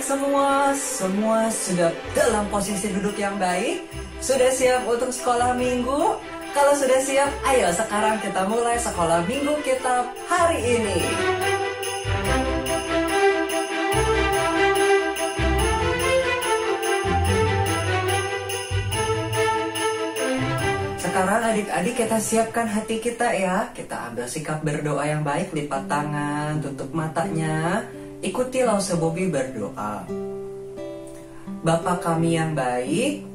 adik-adik semua sudah dalam posisi duduk yang baik? Sudah siap untuk sekolah minggu? Kalau sudah siap, ayo sekarang kita mulai sekolah minggu kita hari ini. Sekarang adik-adik kita siapkan hati kita ya. Kita ambil sikap berdoa yang baik, lipat tangan, tutup matanya. Ikuti Lause Bobby berdoa. Bapa kami yang baik,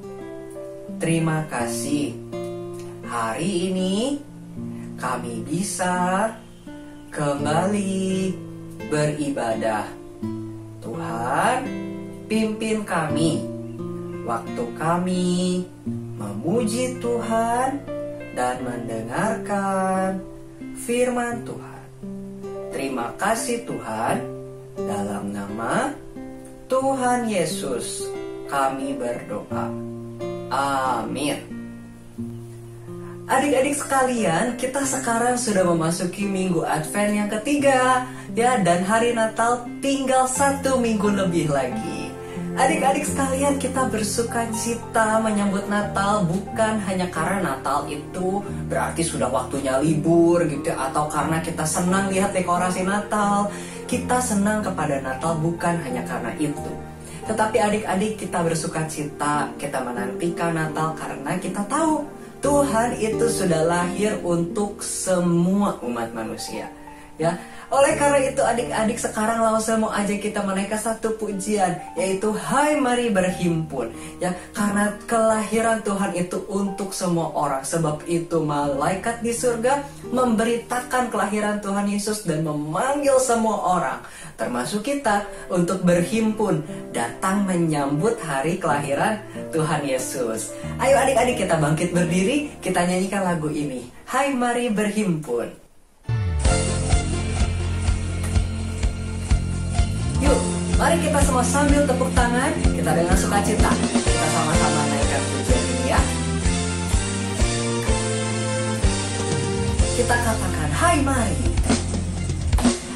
terima kasih. Hari ini kami bisa kembali beribadah. Tuhan, pimpin kami waktu kami memuji Tuhan dan mendengarkan firman Tuhan. Terima kasih Tuhan. Dalam nama Tuhan Yesus kami berdoa. Amin. Adik-adik sekalian, kita sekarang sudah memasuki minggu Advent yang ketiga ya, dan hari Natal tinggal 1 minggu lebih lagi. Adik-adik sekalian, kita bersuka cita menyambut Natal bukan hanya karena Natal itu berarti sudah waktunya libur gitu, atau karena kita senang lihat dekorasi Natal. Kita senang kepada Natal bukan hanya karena itu. Tetapi adik-adik, kita bersuka cita, kita menantikan Natal karena kita tahu Tuhan itu sudah lahir untuk semua umat manusia. Ya, oleh karena itu adik-adik, sekarang Lause mau ajak kita menaikkan satu pujian, yaitu Hai Mari Berhimpun. Ya, karena kelahiran Tuhan itu untuk semua orang. Sebab itu malaikat di surga memberitakan kelahiran Tuhan Yesus dan memanggil semua orang, termasuk kita, untuk berhimpun datang menyambut hari kelahiran Tuhan Yesus. Ayo adik-adik, kita bangkit berdiri, kita nyanyikan lagu ini, Hai Mari Berhimpun. Yuk, mari kita semua sambil tepuk tangan, kita dengan sukacita, kita sama-sama naikkan pujian ini ya. Kita katakan, Hai mari.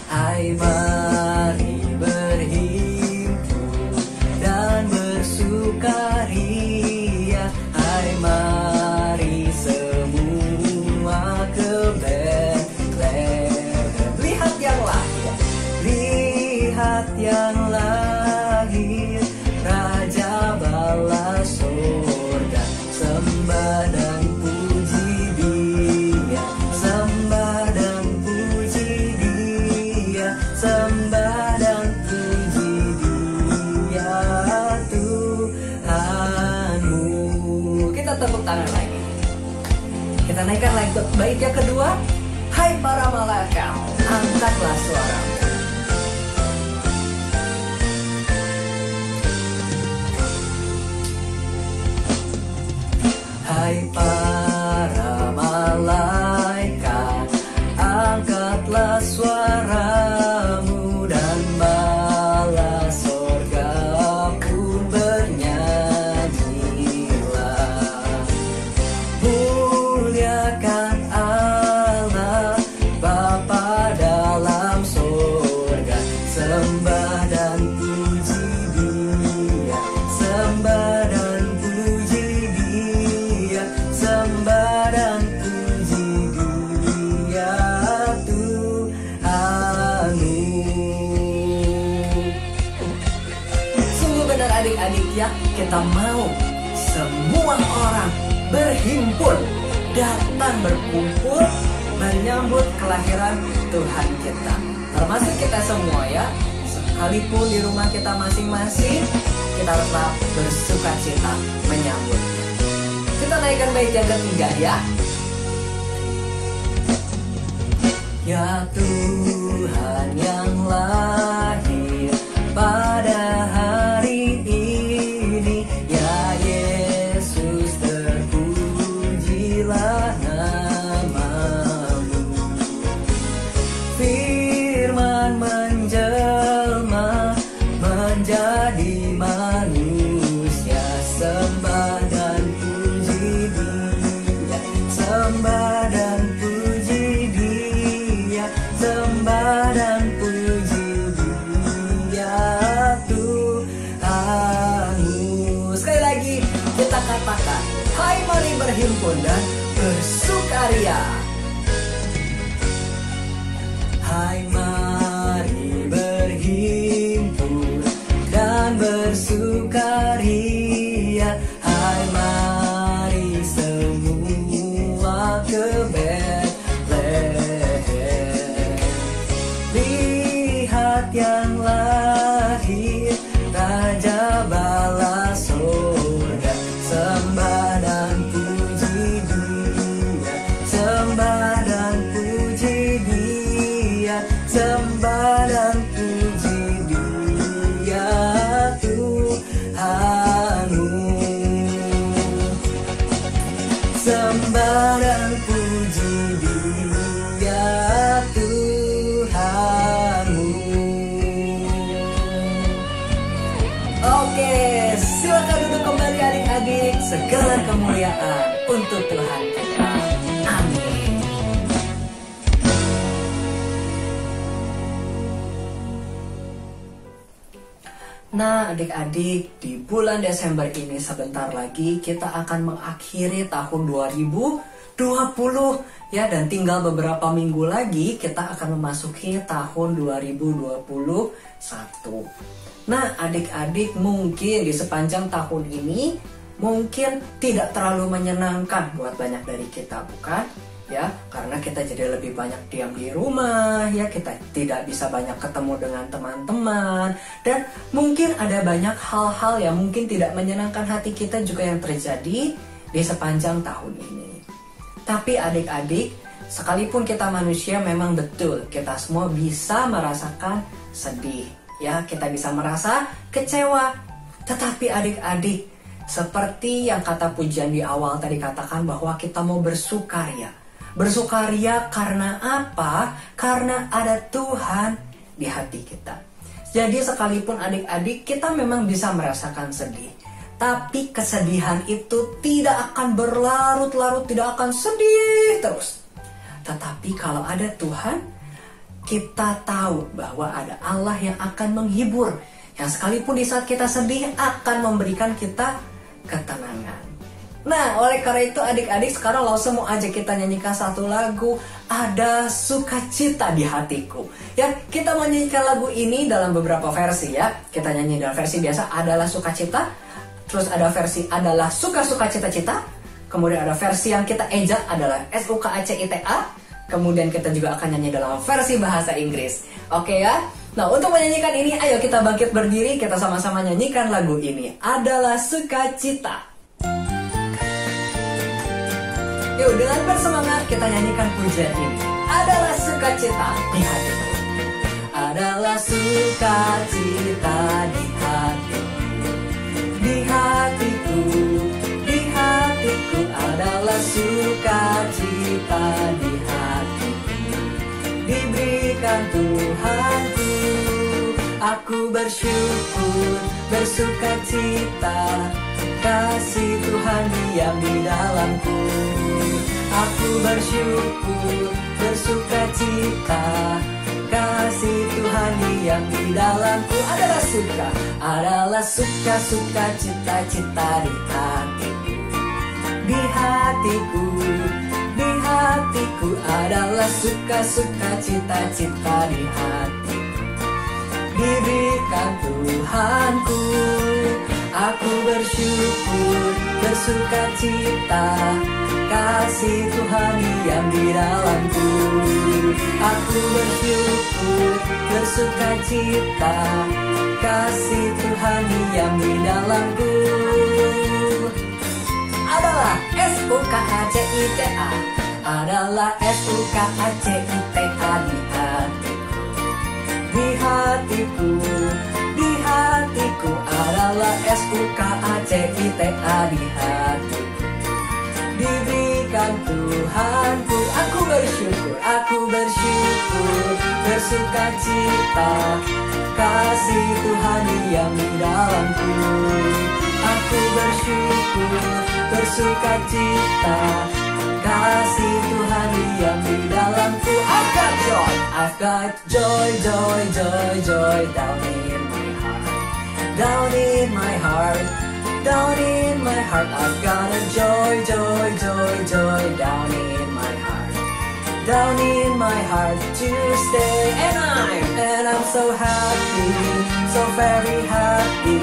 Hai mari berhimpun dan bersukaria. Hai mari semua ke Betlehem. Lihat yang lahir, lihat yang lahir, Raja bala surga. Sembah dan puji Dia, sembah dan puji Dia, sembah dan puji Dia Tuhanmu. Kita tepuk tangan lagi. Kita naikkan lagi bait yang kedua. Hai para malaikat, angkatlah suaramu. Hai para malaikat, angkatlah suaramu, dan bala sorga pun bernyanyilah. Muliakan Allah Bapa dalam sorga, sembah dan puji Dia, sembah dan puji Dia, sembah dan puji Dia Tuhanmu. Sungguh benar adik-adik ya, kita mau semua orang berhimpun, datang berkumpul menyambut kelahiran Tuhan kita, termasuk kita semua ya. Sekalipun di rumah kita masing-masing, kita tetap bersuka cita menyambutnya. Kita naikkan bait yang ketiga ya. Ya Tuhan yang lahir pada hari ini, ya Yesus terpujilah namamu. Firman menjelma menjadi manusia, sembah dan puji Dia, sembah dan puji Dia, sembah dan puji Dia Tuhan. katakan, hai mari berhimpun dan bersukaria. Hai mari berhimpun dan bersukaria. Hai mari semua ke Betlehem. Lihat yang lahir, Raja bala surga. Sembah dan puji Dia, sembah dan puji Dia, sembah dan puji Dia Tuhanmu. Sembah dan puji Dia Tuhanmu. Oke, silakan duduk kembali adik-adik. Segala kemuliaan untuk Tuhan kita. Amin. Nah, adik-adik, di bulan Desember ini sebentar lagi kita akan mengakhiri tahun 2020 ya, dan tinggal beberapa minggu lagi kita akan memasuki tahun 2021. Nah, adik-adik, mungkin di sepanjang tahun ini mungkin tidak terlalu menyenangkan buat banyak dari kita, bukan? Ya, karena kita jadi lebih banyak diam di rumah, ya, kita tidak bisa banyak ketemu dengan teman-teman, dan mungkin ada banyak hal-hal yang mungkin tidak menyenangkan hati kita juga yang terjadi di sepanjang tahun ini. Tapi adik-adik, sekalipun kita manusia, memang betul kita semua bisa merasakan sedih, ya, kita bisa merasa kecewa. Tetapi adik-adik, seperti yang kata pujian di awal tadi katakan bahwa kita mau bersukaria. Bersukaria karena apa? Karena ada Tuhan di hati kita. Jadi sekalipun adik-adik kita memang bisa merasakan sedih, tapi kesedihan itu tidak akan berlarut-larut, tidak akan sedih terus. Tetapi kalau ada Tuhan, kita tahu bahwa ada Allah yang akan menghibur, yang sekalipun di saat kita sedih akan memberikan kita ketenangan. Nah, oleh karena itu adik-adik, sekarang langsung mau aja kita nyanyikan satu lagu, Ada Sukacita di Hatiku. Ya, kita menyanyikan lagu ini dalam beberapa versi ya. Kita nyanyi dalam versi biasa, Adalah Sukacita. Terus ada versi Adalah Suka-Suka Cita-Cita. Kemudian ada versi yang kita ejak adalah SUKACITA. Kemudian kita juga akan nyanyi dalam versi bahasa Inggris. Oke ya? Nah, untuk menyanyikan ini, ayo kita bangkit berdiri, kita sama-sama nyanyikan lagu ini, Adalah Sukacita. Yuk, dengan bersemangat kita nyanyikan pujian ini. Adalah sukacita di hatiku. Adalah sukacita di hatiku. Di hatiku, di hatiku. Adalah sukacita di hatiku. Diberikan Tuhanku. Aku bersyukur, bersukacita. Kasih Tuhan diam di dalamku. Aku bersyukur, bersukacita. Kasih Tuhan diam di dalamku. Adalah suka, adalah suka-suka cita-cita di hatiku. Di hatiku, di hatiku. Adalah suka-suka cita-cita di hatiku. Diberikan Tuhanku. Aku bersyukur, bersukacita. Kasih Tuhan diam di dalamku. Aku bersyukur, bersukacita. Kasih Tuhan diam di dalamku. Adalah SUKACITA. Adalah SUKACITA di hatiku. Di hatiku, di hatiku. Adalah SUKACITA di hatiku. Diberikan Tuhanku. Aku bersyukur, bersukacita. Kasih Tuhan diam di dalamku. Aku bersyukur, bersukacita. Kasih Tuhan diam di dalamku. I've got joy, I've got joy, joy, joy, joy down in my heart. Down in my heart, down in my heart. I've got a joy, joy, joy, joy down in my heart. Down in my heart to stay. And I'm so happy, so very happy.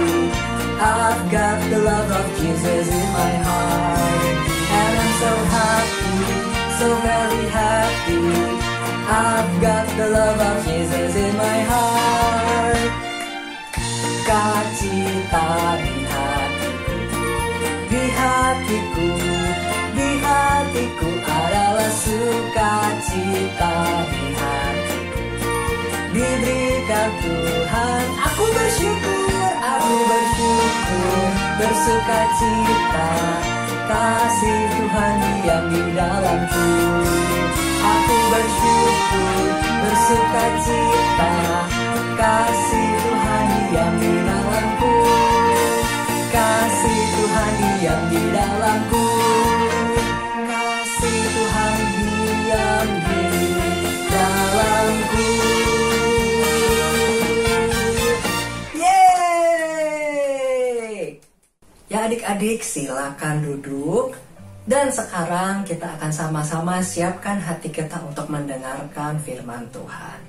I've got the love of Jesus in my heart. And I'm so happy, so very happy. I've got the love of Jesus in my heart. Sukacita di hatiku, di hatiku, di hatiku adalah sukacita di hatiku. Diberikan Tuhan, aku bersyukur, bersukacita. Kasih Tuhan diam di dalamku. Aku bersyukur, bersukacita. Kasih Tuhan diam di dalamku. Kasih Tuhan diam di dalamku. Kasih Tuhan diam di dalamku. Yeay! Ya adik-adik, silakan duduk. Dan sekarang kita akan sama-sama siapkan hati kita untuk mendengarkan firman Tuhan.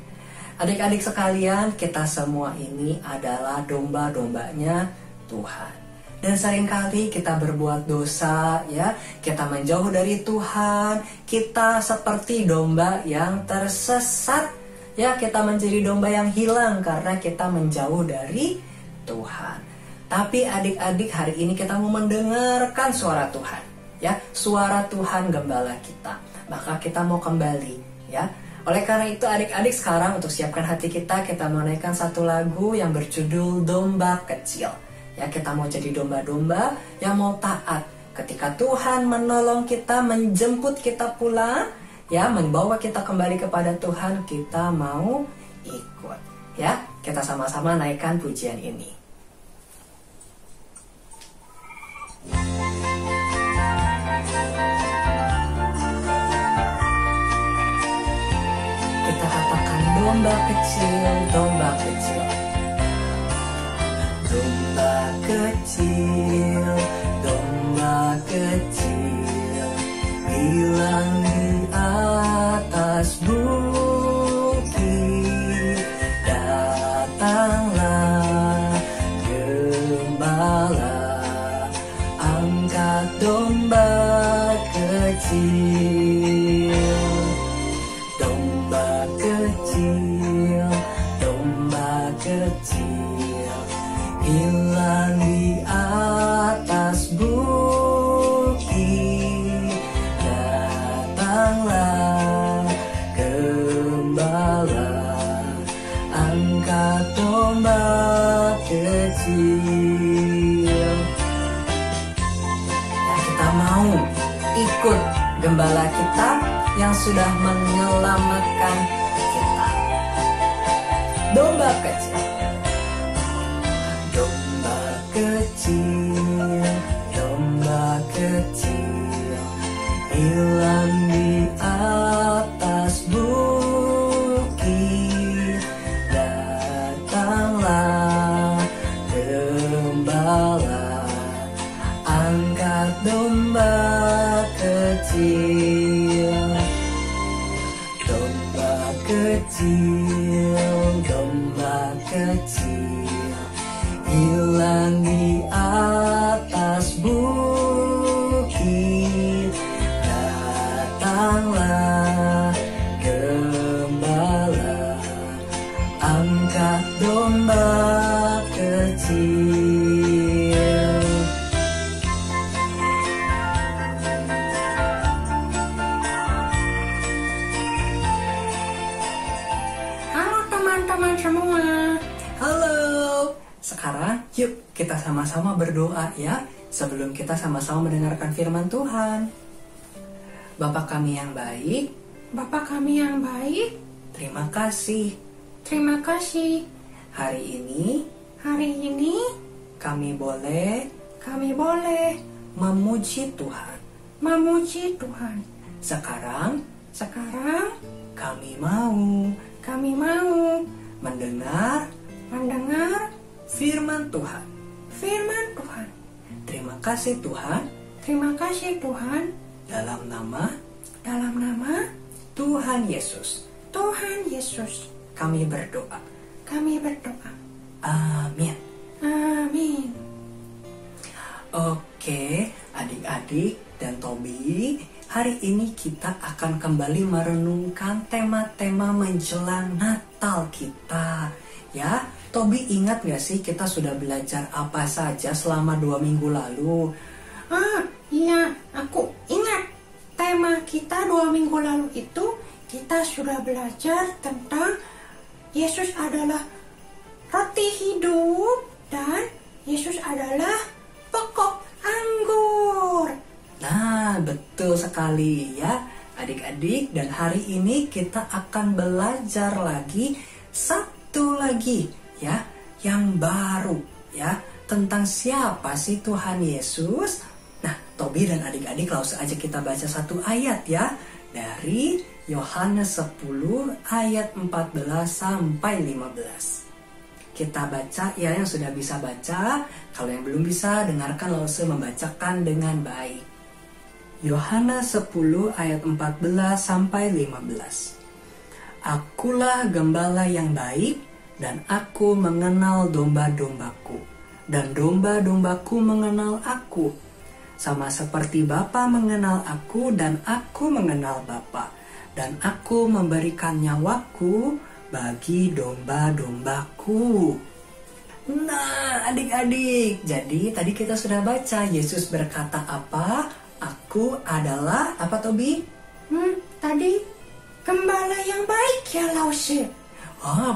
Adik-adik sekalian, kita semua ini adalah domba-dombanya Tuhan. Dan seringkali kita berbuat dosa, ya, kita menjauh dari Tuhan, kita seperti domba yang tersesat, ya, kita menjadi domba yang hilang karena kita menjauh dari Tuhan. Tapi adik-adik, hari ini kita mau mendengarkan suara Tuhan, ya, suara Tuhan gembala kita. Maka kita mau kembali, ya. Oleh karena itu adik-adik sekarang untuk siapkan hati kita mau naikkan satu lagu yang berjudul Domba Kecil. Ya, kita mau jadi domba-domba yang mau taat. Ketika Tuhan menolong kita, menjemput kita pulang, ya, membawa kita kembali kepada Tuhan, kita mau ikut. Ya, kita sama-sama naikkan pujian ini. Kita katakan domba kecil, domba kecil. Domba kecil, domba kecil, hilang di atas bukit. Datanglah gembala, angkat domba kecil. Domba kecil, domba kecil, hilang di atas bukit. Datanglah gembala, angkat domba kecil. Ya, kita mau ikut gembala kita yang sudah menyelamatkan kita. Domba kecil, domba kecil, domba kecil, hilang di atas bukit. Datanglah gembala, angkat domba kecil. Domba kecil, domba kecil, hilang di atas bukit. Datanglah gembala, angkat domba kecil. Halo teman-teman semua. Halo. Sekarang yuk kita sama-sama berdoa ya, sebelum kita sama-sama mendengarkan firman Tuhan. Bapa kami yang baik, Bapa kami yang baik, terima kasih. terima kasih. Hari ini Hari ini kami boleh kami boleh memuji Tuhan. memuji Tuhan. Sekarang Sekarang kami mau kami mau mendengar mendengar firman Tuhan. firman Tuhan. Terima kasih Tuhan. Terima kasih Tuhan. Dalam nama Tuhan Yesus, Tuhan Yesus, kami berdoa. kami berdoa. Amin. Amin. Oke, adik-adik dan Tobi, hari ini kita akan kembali merenungkan tema-tema menjelang Natal kita. Ya, Tobi ingat gak sih kita sudah belajar apa saja selama 2 minggu lalu? Iya, aku ingat. Tema kita 2 minggu lalu itu kita sudah belajar tentang Yesus adalah roti hidup dan Yesus adalah pokok anggur. Nah, betul sekali ya adik-adik, dan hari ini kita akan belajar lagi satu lagi ya, yang baru ya, tentang siapa sih Tuhan Yesus. Nah, Tobi dan adik-adik langsung aja kita baca satu ayat ya, dari Yohanes 10 ayat 14 sampai 15. Kita baca ya, yang sudah bisa baca. Kalau yang belum bisa, dengarkan langsung membacakan dengan baik. Yohanes 10 ayat 14 sampai 15. Akulah gembala yang baik, dan aku mengenal domba-dombaku, dan domba-dombaku mengenal aku. Sama seperti Bapa mengenal aku dan aku mengenal Bapa, dan aku memberikan nyawaku bagi domba-dombaku. Nah, adik-adik, jadi tadi kita sudah baca Yesus berkata apa? Aku adalah apa, Tobi? Tadi gembala yang baik ya, Lause.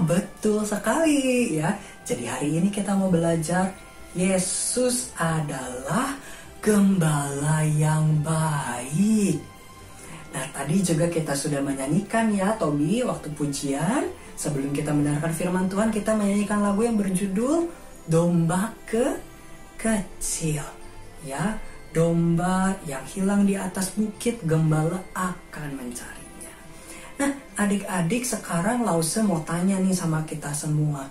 Betul sekali ya. Jadi hari ini kita mau belajar Yesus adalah gembala yang baik. Nah, tadi juga kita sudah menyanyikan ya, Tobi, waktu pujian. Sebelum kita mendengarkan firman Tuhan, kita menyanyikan lagu yang berjudul Domba Kecil. Ya, domba yang hilang di atas bukit, gembala akan mencarinya. Nah, adik-adik, sekarang Lause mau tanya nih sama kita semua.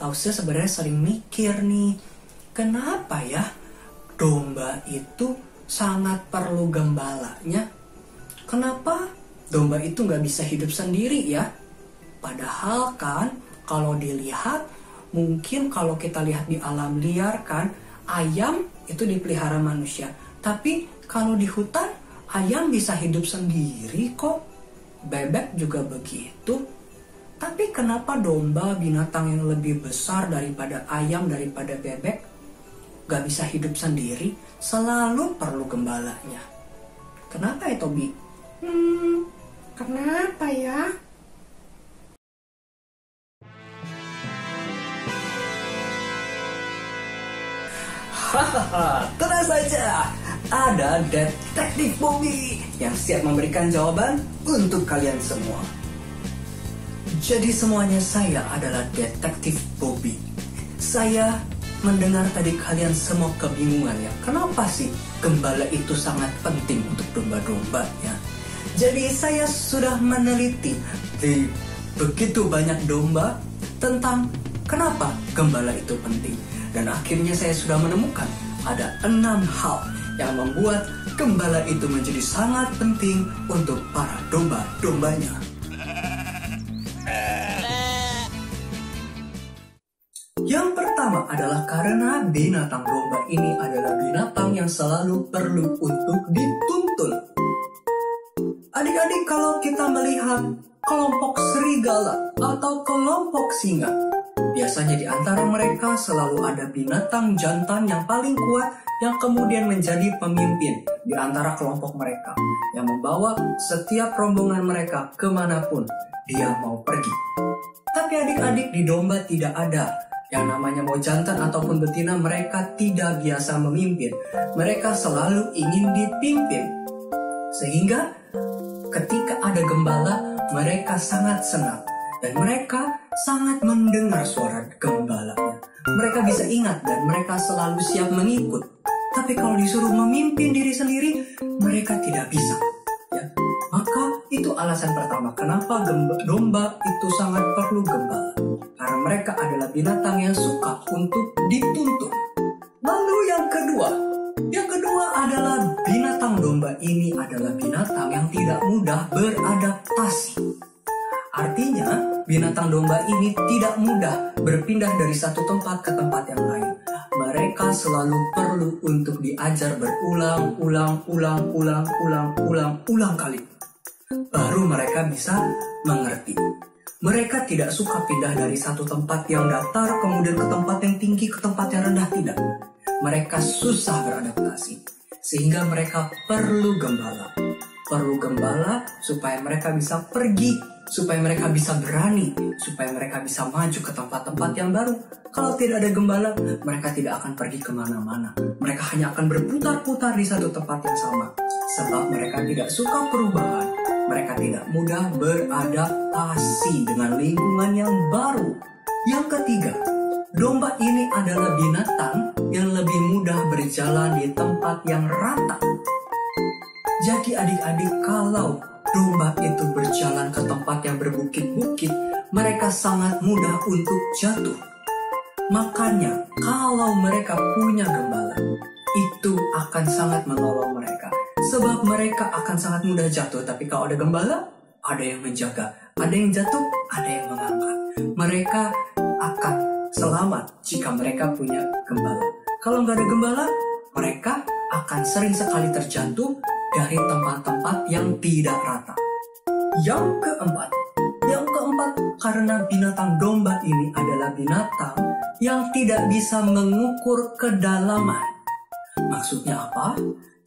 Lause sebenarnya sering mikir nih, kenapa ya domba itu sangat perlu gembalanya? Kenapa domba itu nggak bisa hidup sendiri ya? Padahal kan kalau dilihat, mungkin kalau kita lihat di alam liar kan, ayam itu dipelihara manusia. Tapi kalau di hutan, ayam bisa hidup sendiri kok. Bebek juga begitu. Tapi kenapa domba, binatang yang lebih besar daripada ayam, daripada bebek, gak bisa hidup sendiri, selalu perlu gembalanya? Kenapa ya, Tobi? Kenapa ya? Hahaha, tenang saja. Ada Detektif Bobby yang siap memberikan jawaban untuk kalian semua. Jadi semuanya, saya adalah Detektif Bobby. Saya mendengar tadi kalian semua kebingungan ya. Kenapa sih gembala itu sangat penting untuk domba-domba ya? Jadi saya sudah meneliti di begitu banyak domba tentang kenapa gembala itu penting. Dan akhirnya saya sudah menemukan ada 6 hal yang membuat gembala itu menjadi sangat penting untuk para domba-dombanya. Yang pertama adalah karena binatang domba ini adalah binatang yang selalu perlu untuk dituntun. Adik-adik, kalau kita melihat kelompok serigala atau kelompok singa, biasanya di antara mereka selalu ada binatang jantan yang paling kuat yang kemudian menjadi pemimpin di antara kelompok mereka, yang membawa setiap rombongan mereka kemanapun dia mau pergi. Tapi adik-adik, di domba tidak ada yang namanya mau jantan ataupun betina. Mereka tidak biasa memimpin, mereka selalu ingin dipimpin. Sehingga ketika ada gembala, mereka sangat senang dan mereka sangat mendengar suara gembalanya. Mereka bisa ingat dan mereka selalu siap mengikut. Tapi kalau disuruh memimpin diri sendiri, mereka tidak bisa. Ya, maka itu alasan pertama kenapa domba itu sangat perlu gembala. Karena mereka adalah binatang yang suka untuk dituntun. Lalu yang kedua, ini adalah binatang yang tidak mudah beradaptasi. Artinya, binatang domba ini tidak mudah berpindah dari satu tempat ke tempat yang lain. Mereka selalu perlu untuk diajar berulang kali. Baru mereka bisa mengerti. Mereka tidak suka pindah dari satu tempat yang datar kemudian ke tempat yang tinggi, ke tempat yang rendah, tidak. Mereka susah beradaptasi, sehingga mereka perlu gembala. Perlu gembala supaya mereka bisa pergi, supaya mereka bisa berani, supaya mereka bisa maju ke tempat-tempat yang baru. Kalau tidak ada gembala, mereka tidak akan pergi kemana-mana. Mereka hanya akan berputar-putar di satu tempat yang sama. Sebab mereka tidak suka perubahan. Mereka tidak mudah beradaptasi dengan lingkungan yang baru. Yang ketiga, domba ini adalah binatang yang lebih mudah berjalan di tempat yang rata. Jadi adik-adik, kalau domba itu berjalan ke tempat yang berbukit-bukit, mereka sangat mudah untuk jatuh. Makanya kalau mereka punya gembala, itu akan sangat menolong mereka. Sebab mereka akan sangat mudah jatuh. Tapi kalau ada gembala, ada yang menjaga. Ada yang jatuh, ada yang mengangkat. Mereka akan selamat jika mereka punya gembala. Kalau nggak ada gembala, mereka akan sering sekali terjatuh dari tempat-tempat yang tidak rata. Yang keempat, karena binatang domba ini adalah binatang yang tidak bisa mengukur kedalaman. Maksudnya apa?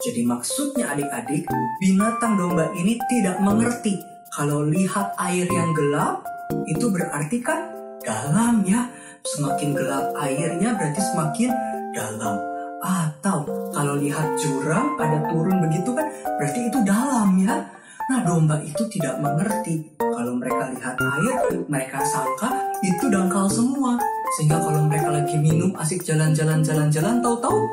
Jadi maksudnya adik-adik, binatang domba ini tidak mengerti kalau lihat air yang gelap, itu berarti kan dalam ya. Semakin gelap airnya berarti semakin dalam. Atau kalau lihat jurang ada turun begitu kan, berarti itu dalam ya. Nah, domba itu tidak mengerti. Kalau mereka lihat air, mereka sangka itu dangkal semua. Sehingga kalau mereka lagi minum asik jalan-jalan, tahu-tahu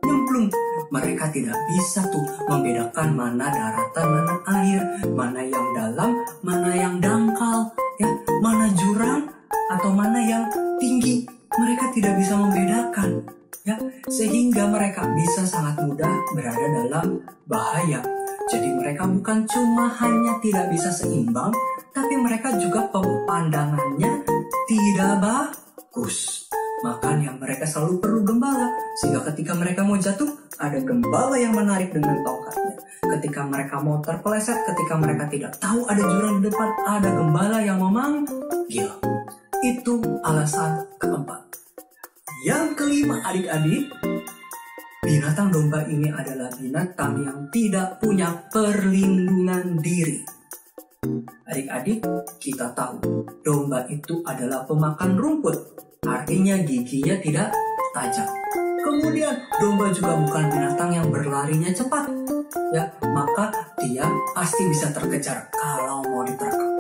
nyemplung. Mereka tidak bisa tuh membedakan mana daratan, mana air, mana yang dalam, mana yang dangkal, ya, mana jurang atau mana yang tinggi. Mereka tidak bisa membedakan, ya, sehingga mereka bisa sangat mudah berada dalam bahaya. Jadi mereka bukan cuma hanya tidak bisa seimbang, tapi mereka juga pemandangannya tidak bagus. Makanya mereka selalu perlu gembala, sehingga ketika mereka mau jatuh, ada gembala yang menarik dengan tongkatnya. Ketika mereka mau terpeleset, ketika mereka tidak tahu ada jurang di depan, ada gembala yang memanggil. Itu alasan keempat. Yang kelima adik-adik, binatang domba ini adalah binatang yang tidak punya perlindungan diri. Adik-adik, kita tahu domba itu adalah pemakan rumput. Artinya giginya tidak tajam. Kemudian domba juga bukan binatang yang berlarinya cepat, ya, maka dia pasti bisa terkejar kalau mau diterkam.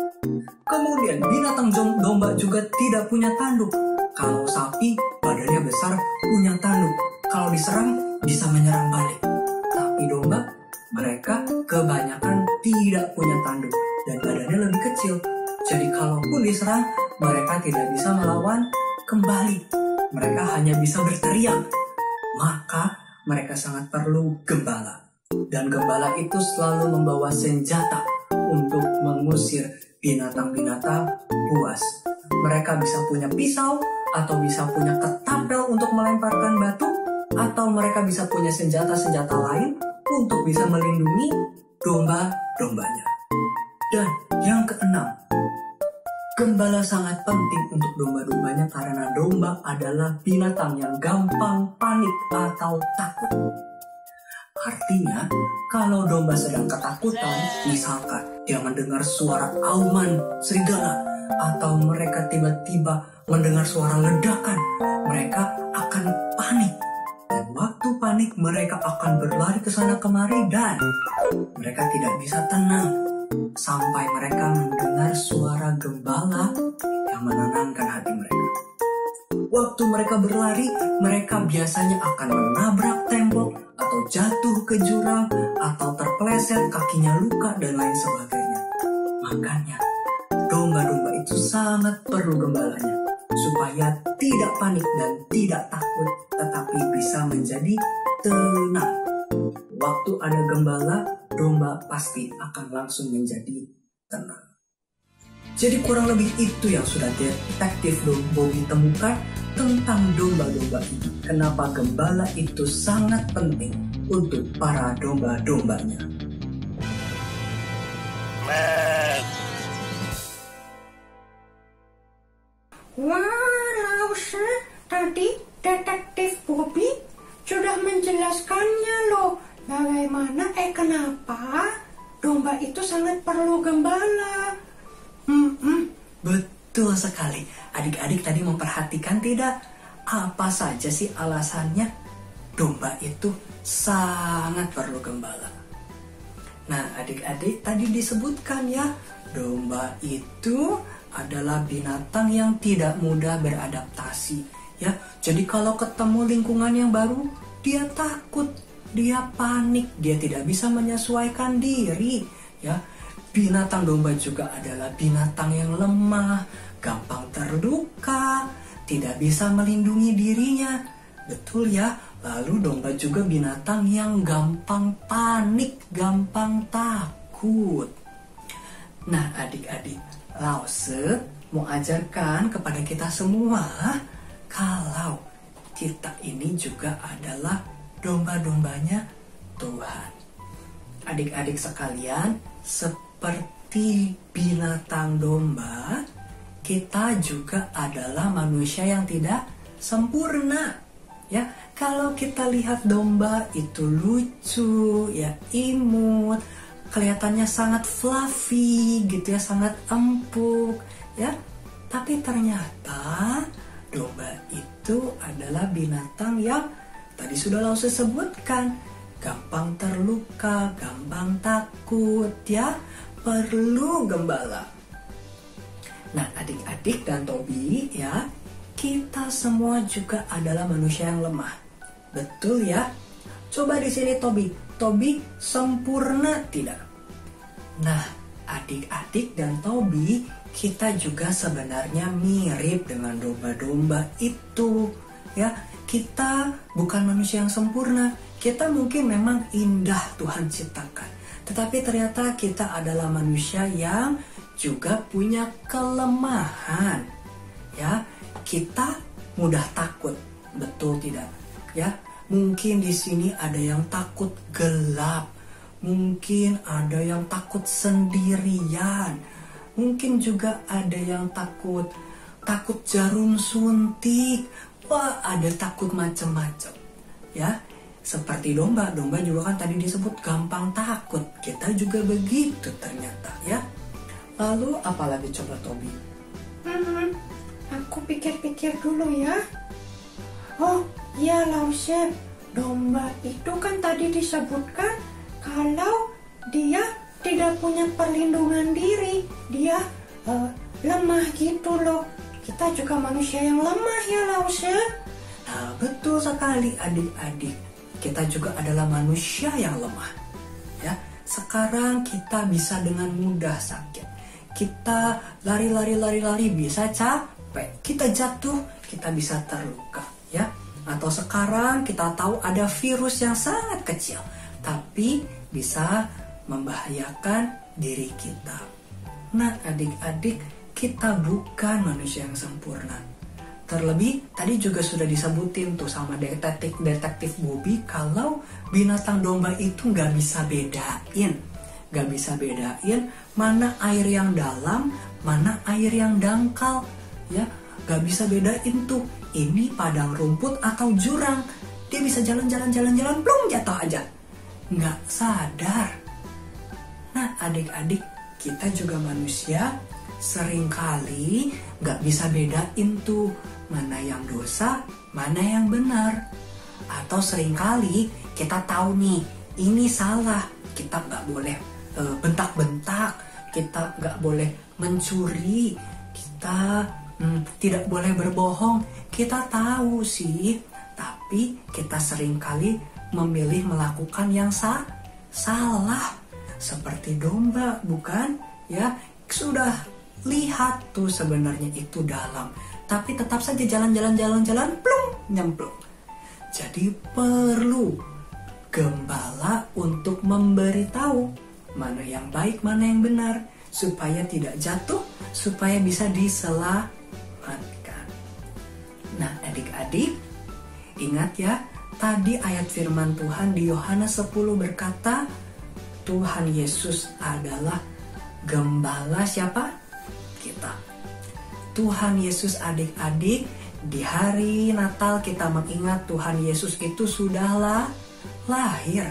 Kemudian binatang domba juga tidak punya tanduk. Kalau sapi badannya besar punya tanduk. Kalau diserang bisa menyerang balik. Tapi domba mereka kebanyakan tidak punya tanduk dan badannya lebih kecil. Jadi kalaupun diserang mereka tidak bisa melawan kembali. Mereka hanya bisa berteriak. Maka mereka sangat perlu gembala. Dan gembala itu selalu membawa senjata untuk mengusir binatang-binatang buas. Mereka bisa punya pisau atau bisa punya ketapel untuk melemparkan batu, atau mereka bisa punya senjata-senjata lain untuk bisa melindungi domba-dombanya. Dan yang keenam, gembala sangat penting untuk domba-dombanya karena domba adalah binatang yang gampang panik atau takut. Artinya, kalau domba sedang ketakutan, misalkan dia mendengar suara auman serigala, atau mereka tiba-tiba mendengar suara ledakan, mereka akan panik. Dan waktu panik, mereka akan berlari ke sana kemari dan mereka tidak bisa tenang sampai mereka mendengar suara gembala yang menenangkan hati mereka. Waktu mereka berlari, mereka biasanya akan menabrak tembok atau jatuh ke jurang atau terpeleset, kakinya luka dan lain sebagainya. Makanya domba-domba itu sangat perlu gembalanya supaya tidak panik dan tidak takut, tetapi bisa menjadi tenang. waktu ada gembala, domba pasti akan langsung menjadi tenang. Jadi kurang lebih itu yang sudah detektif Bobby temukan tentang domba-domba ini. Kenapa gembala itu sangat penting untuk para domba-dombanya. Wah, Lause, tadi detektif Bobby sudah menjelaskannya loh. Kenapa domba itu sangat perlu gembala. Betul sekali. Adik-adik tadi memperhatikan tidak? Apa saja sih alasannya domba itu sangat perlu gembala? Nah, adik-adik tadi disebutkan ya, domba itu adalah binatang yang tidak mudah beradaptasi. Ya, jadi kalau ketemu lingkungan yang baru, dia takut, dia panik, dia tidak bisa menyesuaikan diri. Ya, binatang domba juga adalah binatang yang lemah, gampang terluka, tidak bisa melindungi dirinya. Betul ya? Lalu domba juga binatang yang gampang panik, gampang takut. Nah, adik-adik, Lause mau ajarkan kepada kita semua kalau kita ini juga adalah domba-dombanya Tuhan. Adik-adik sekalian, seperti binatang domba, kita juga adalah manusia yang tidak sempurna. Ya, kalau kita lihat domba itu lucu, ya imut, kelihatannya sangat fluffy gitu ya, sangat empuk ya. Tapi ternyata domba itu adalah binatang yang tadi sudah Lause sebutkan, gampang terluka, gampang takut ya, perlu gembala. Nah, adik-adik dan Tobi ya, kita semua juga adalah manusia yang lemah. Betul ya? Coba di sini Tobi sempurna tidak? Nah, adik-adik dan Tobi, kita juga sebenarnya mirip dengan domba-domba itu. Ya, kita bukan manusia yang sempurna. Kita mungkin memang indah Tuhan ciptakan. Tetapi ternyata kita adalah manusia yang juga punya kelemahan. Ya, kita mudah takut, betul tidak? Ya, mungkin di sini ada yang takut gelap, mungkin ada yang takut sendirian, mungkin juga ada yang takut jarum suntik. Wah, ada takut macam-macam. Ya, seperti domba juga kan tadi disebut gampang takut. Kita juga begitu ternyata ya. Lalu apalagi coba Tobi? Aku pikir-pikir dulu ya. Oh ya Lause, domba itu kan tadi disebutkan kalau dia tidak punya perlindungan diri, dia lemah gitu loh. Kita juga manusia yang lemah ya Lause. Nah, betul sekali adik-adik. Kita juga adalah manusia yang lemah. Ya, sekarang kita bisa dengan mudah sakit. Kita lari bisa capek. Kita jatuh, kita bisa terluka, ya. Atau sekarang kita tahu ada virus yang sangat kecil, tapi bisa membahayakan diri kita. Nah, adik-adik, kita bukan manusia yang sempurna. Terlebih, tadi juga sudah disebutin tuh sama detektif Bobby kalau binatang domba itu nggak bisa bedain mana air yang dalam, mana air yang dangkal, ya, nggak bisa bedain tuh ini padang rumput atau jurang. Dia bisa jalan, plung, jatuh aja, nggak sadar. Nah, adik-adik, kita juga manusia seringkali nggak bisa bedain tuh mana yang dosa, mana yang benar. Atau seringkali kita tahu nih, ini salah, kita nggak boleh bentak-bentak, kita nggak boleh mencuri, kita tidak boleh berbohong. Kita tahu sih, tapi kita seringkali memilih melakukan yang salah. Seperti domba, bukan? Ya, sudah lihat tuh sebenarnya itu dalam, tapi tetap saja jalan, plung, nyemplung. Jadi perlu gembala untuk memberitahu mana yang baik, mana yang benar, supaya tidak jatuh, supaya bisa diselamatkan. Nah, adik-adik, ingat ya, tadi ayat firman Tuhan di Yohanes 10 berkata, Tuhan Yesus adalah gembala siapa? Kita. Tuhan Yesus, adik-adik, di hari Natal kita mengingat Tuhan Yesus itu sudahlah lahir.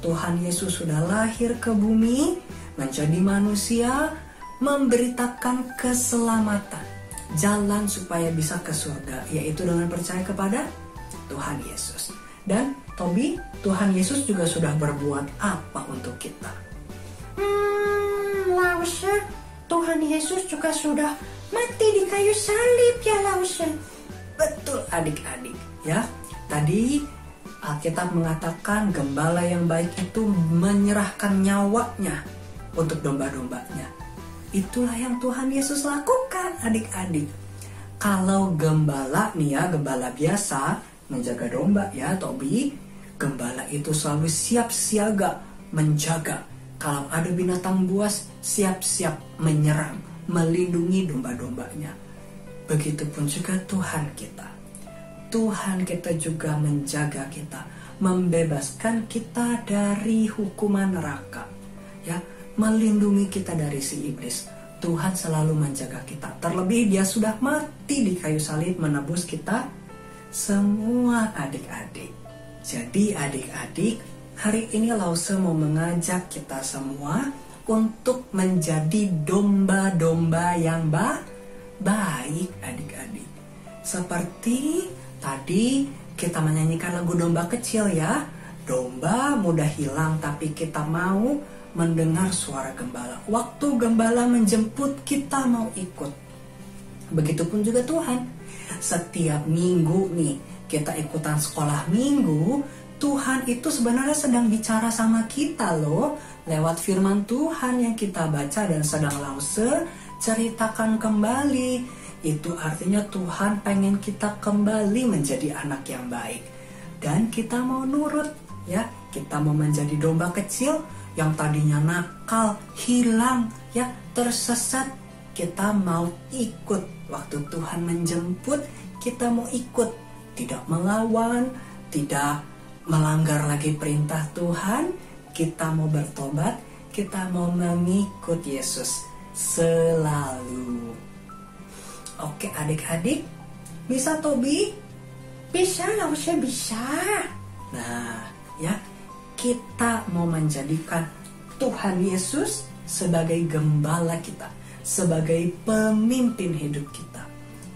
Tuhan Yesus sudah lahir ke bumi, menjadi manusia, memberitakan keselamatan, jalan supaya bisa ke surga, yaitu dengan percaya kepada Tuhan Yesus. Dan Tobi, Tuhan Yesus juga sudah berbuat apa untuk kita? Lause, Tuhan Yesus juga sudah mati di kayu salib ya Lause. Betul adik-adik ya. Tadi Alkitab mengatakan gembala yang baik itu menyerahkan nyawanya untuk domba-dombanya. Itulah yang Tuhan Yesus lakukan adik-adik. Kalau gembala nih ya, gembala biasa menjaga domba ya Tobi, gembala itu selalu siap siaga menjaga. Kalau ada binatang buas, siap-siap menyerang, melindungi domba-dombanya. Begitupun juga Tuhan kita. Tuhan kita juga menjaga kita, membebaskan kita dari hukuman neraka, ya, melindungi kita dari si iblis. Tuhan selalu menjaga kita. Terlebih Dia sudah mati di kayu salib menebus kita semua adik-adik. Jadi adik-adik, hari ini Lause mau mengajak kita semua untuk menjadi domba-domba yang baik adik-adik. Seperti tadi kita menyanyikan lagu domba kecil ya. Domba mudah hilang tapi kita mau mendengar suara gembala. Waktu gembala menjemput kita mau ikut. Begitupun juga Tuhan. Setiap minggu nih kita ikutan sekolah minggu, Tuhan itu sebenarnya sedang bicara sama kita loh. Lewat firman Tuhan yang kita baca dan sedang Lause ceritakan kembali. Itu artinya Tuhan pengen kita kembali menjadi anak yang baik. Dan kita mau nurut ya. Kita mau menjadi domba kecil yang tadinya nakal, hilang ya, tersesat. Kita mau ikut. Waktu Tuhan menjemput, kita mau ikut. Tidak melawan, tidak melanggar lagi perintah Tuhan. Kita mau bertobat, kita mau mengikut Yesus selalu. Oke adik-adik, bisa Tobi? Bisa Lause, bisa. Nah ya, kita mau menjadikan Tuhan Yesus sebagai gembala kita, sebagai pemimpin hidup kita.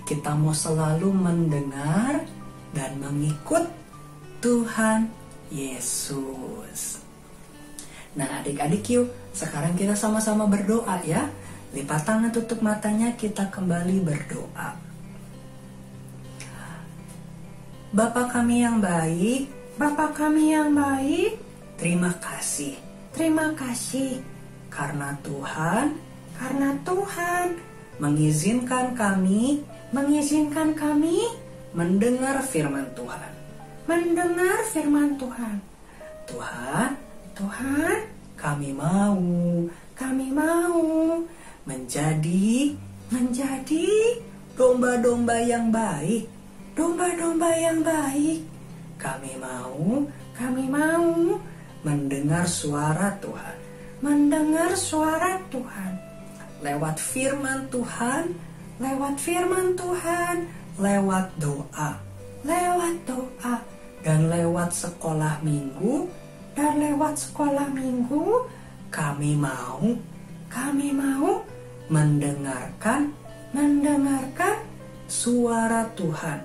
Kita mau selalu mendengar dan mengikut Tuhan Yesus. Nah adik-adik yuk, sekarang kita sama-sama berdoa ya. Lipat tangan, tutup matanya, kita kembali berdoa. Bapa kami yang baik, Bapa kami yang baik, terima kasih. terima kasih Karena Tuhan mengizinkan kami mendengar firman Tuhan. Tuhan, kami mau menjadi domba-domba yang baik. Kami mau mendengar suara Tuhan. Lewat firman Tuhan, lewat doa, dan lewat sekolah minggu, kami mau mendengarkan suara Tuhan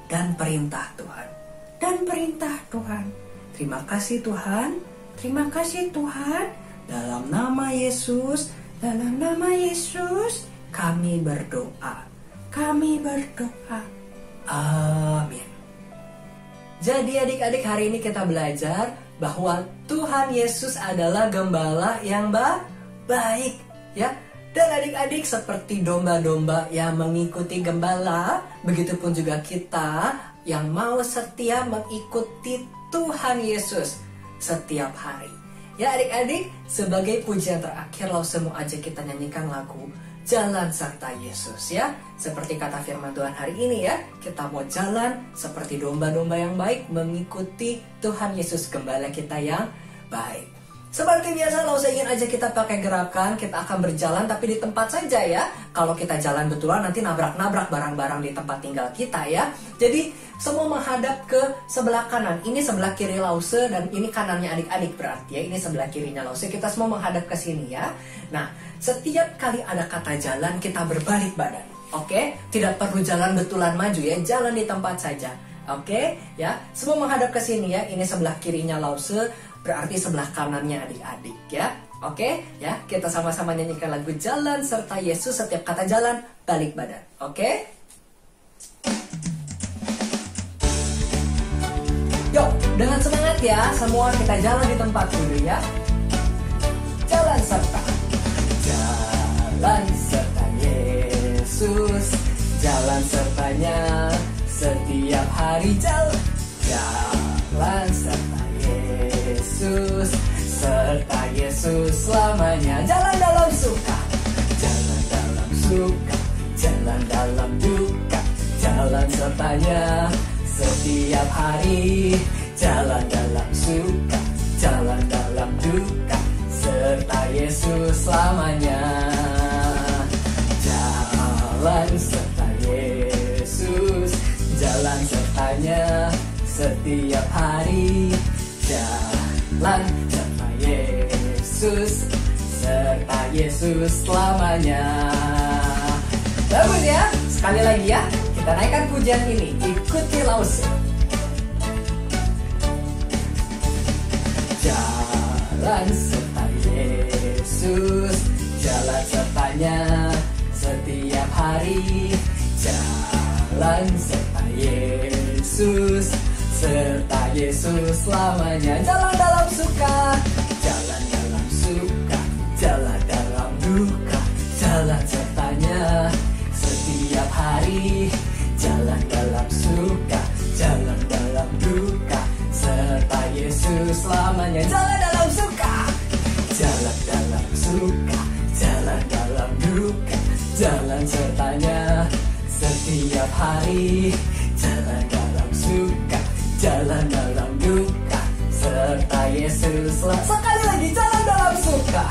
dan perintah Tuhan. Terima kasih Tuhan. Dalam nama Yesus, kami berdoa. Amin. Jadi adik-adik, hari ini kita belajar bahwa Tuhan Yesus adalah gembala yang baik, ya. Dan adik-adik seperti domba-domba yang mengikuti gembala, begitupun juga kita yang mau setia mengikuti Tuhan Yesus setiap hari. Ya adik-adik, sebagai pujian terakhir Lause mau ajak kita nyanyikan lagu Jalan Serta Yesus ya. Seperti kata firman Tuhan hari ini ya, kita mau jalan seperti domba-domba yang baik, mengikuti Tuhan Yesus Gembala kita yang baik. Seperti biasa Lause ingin aja kita pakai gerakan, kita akan berjalan tapi di tempat saja ya. Kalau kita jalan betulan nanti nabrak-nabrak barang-barang di tempat tinggal kita ya. Jadi semua menghadap ke sebelah kanan. Ini sebelah kiri Lause dan ini kanannya adik-adik berarti ya. Ini sebelah kirinya Lause, kita semua menghadap ke sini ya. Nah, setiap kali ada kata jalan kita berbalik badan. Oke? Tidak perlu jalan betulan maju ya, jalan di tempat saja. Oke? Ya, semua menghadap ke sini ya. Ini sebelah kirinya Lause, berarti sebelah kanannya adik-adik ya. Oke, ya, kita sama-sama nyanyikan lagu Jalan Serta Yesus. Setiap kata jalan, balik badan. Oke? Yuk, dengan semangat ya. Semua kita jalan di tempat dulu ya. Jalan serta. Jalan serta Yesus. Jalan sertanya setiap hari. Jalan serta Yesus, serta Yesus selamanya. Jalan dalam suka, jalan dalam suka, jalan dalam duka, jalan sertanya setiap hari. Jalan dalam suka, jalan dalam duka, serta Yesus selamanya. Jalan serta Yesus, jalan sertanya setiap hari. Jalan serta Yesus, serta Yesus selamanya. Bagus ya, sekali lagi ya, kita naikkan pujian ini, ikuti Lause. Jalan serta Yesus, jalan sertanya setiap hari. Jalan serta Yesus, serta Yesus selamanya. Jalan dalam suka, jalan dalam suka, jalan dalam duka, jalan sertanya setiap hari. Jalan dalam suka, jalan dalam duka, serta Yesus selamanya. Jalan dalam suka, jalan dalam suka, jalan dalam duka, jalan sertanya setiap hari. Jalan dalam suka, jalan dalam duka, serta Yesus selamanya. Sekali lagi, jalan dalam suka,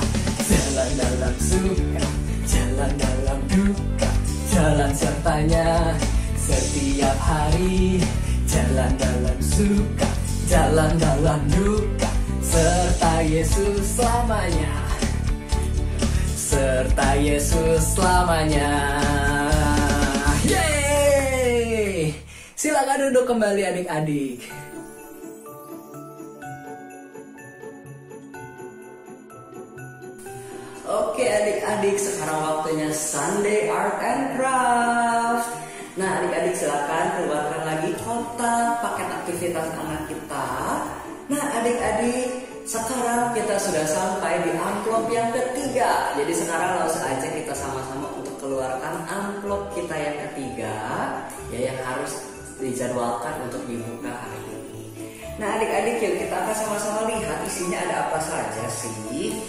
jalan dalam suka, jalan dalam duka, jalan sertanya setiap hari. Jalan dalam suka, jalan dalam duka, serta Yesus selamanya. Serta Yesus selamanya. Yeay! Silakan duduk kembali adik-adik. Oke adik-adik, sekarang waktunya Sunday Art and Craft. Nah adik-adik silakan keluarkan lagi kotak paket aktivitas anak kita. Nah adik-adik, sekarang kita sudah sampai di amplop yang ketiga. Jadi sekarang langsung aja kita sama-sama untuk keluarkan amplop kita yang ketiga, ya, yang harus dijadwalkan untuk dibuka hari ini. Nah adik-adik, yuk kita akan sama-sama lihat isinya ada apa saja sih.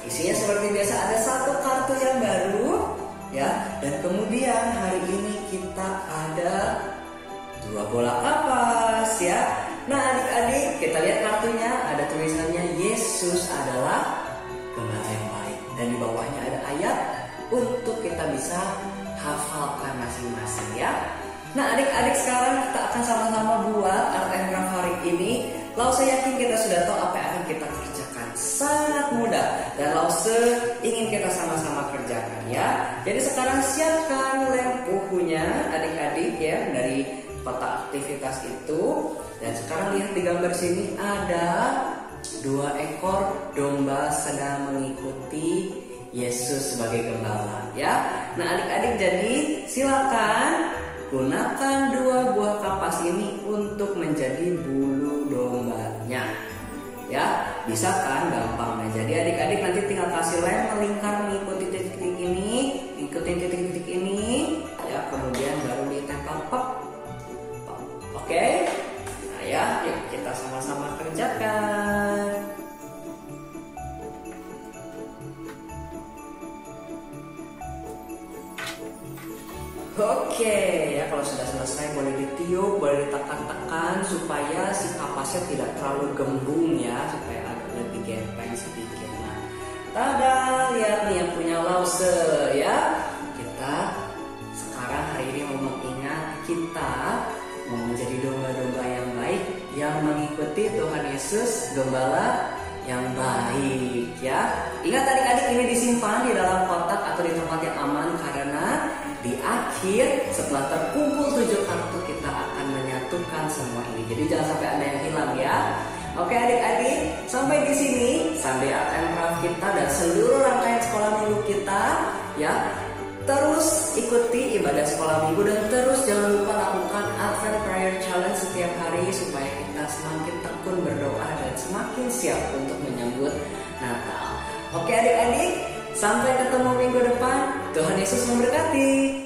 Isinya seperti biasa, ada satu kartu yang baru ya, dan kemudian hari ini kita ada 2 bola kapas ya. Nah adik-adik, kita lihat kartunya, ada tulisannya Yesus adalah Gembala yang baik, dan di bawahnya ada ayat untuk kita bisa hafalkan masing-masing ya. Nah adik-adik, sekarang kita akan sama-sama buat art and craft hari ini. Lause yakin kita sudah tahu apa yang akan kita kerjakan. Sangat mudah dan Lause ingin kita sama-sama kerjakan ya. Jadi sekarang siapkan lem puhunya adik-adik ya, dari kotak aktivitas itu. Dan sekarang lihat di gambar sini ada 2 ekor domba sedang mengikuti Yesus sebagai gembala ya. Nah adik-adik, jadi silakan gunakan 2 buah kapas ini untuk menjadi bulu dombanya ya. Bisa kan, gampang. Nah jadi adik-adik nanti tinggal kasih lem melingkar mengikuti titik-titik ini, ikutin titik-titik ini ya, kemudian baru ditempel pop. Oke. Nah ya, yuk kita sama-sama silakan. Oke, ya kalau sudah selesai boleh ditiup, boleh ditekan-tekan supaya si kapasnya tidak terlalu gembung ya, supaya agak lebih gepeng sedikit. Nah, tada, lihat nih yang punya lause ya. Kita sekarang hari ini mau mengingat kita mau menjadi domba-domba yang baik, yang mengikuti Tuhan Yesus, gembala yang baik ya. Ingat adik-adik, ini disimpan di dalam kotak atau di tempat yang aman karena di akhir setelah terkumpul 7 kartu kita akan menyatukan semua ini. Jadi jangan sampai ada yang hilang ya. Oke adik-adik, sampai di sini sampai ATM Craft kita dan seluruh rangkaian sekolah minggu kita ya. Terus ikuti ibadah sekolah minggu dan terus jangan lupa lakukan Advent Prayer Challenge setiap hari supaya kita semakin tekun berdoa dan semakin siap untuk menyambut Natal. Oke adik-adik, sampai ketemu minggu depan. Tuhan Yesus memberkati.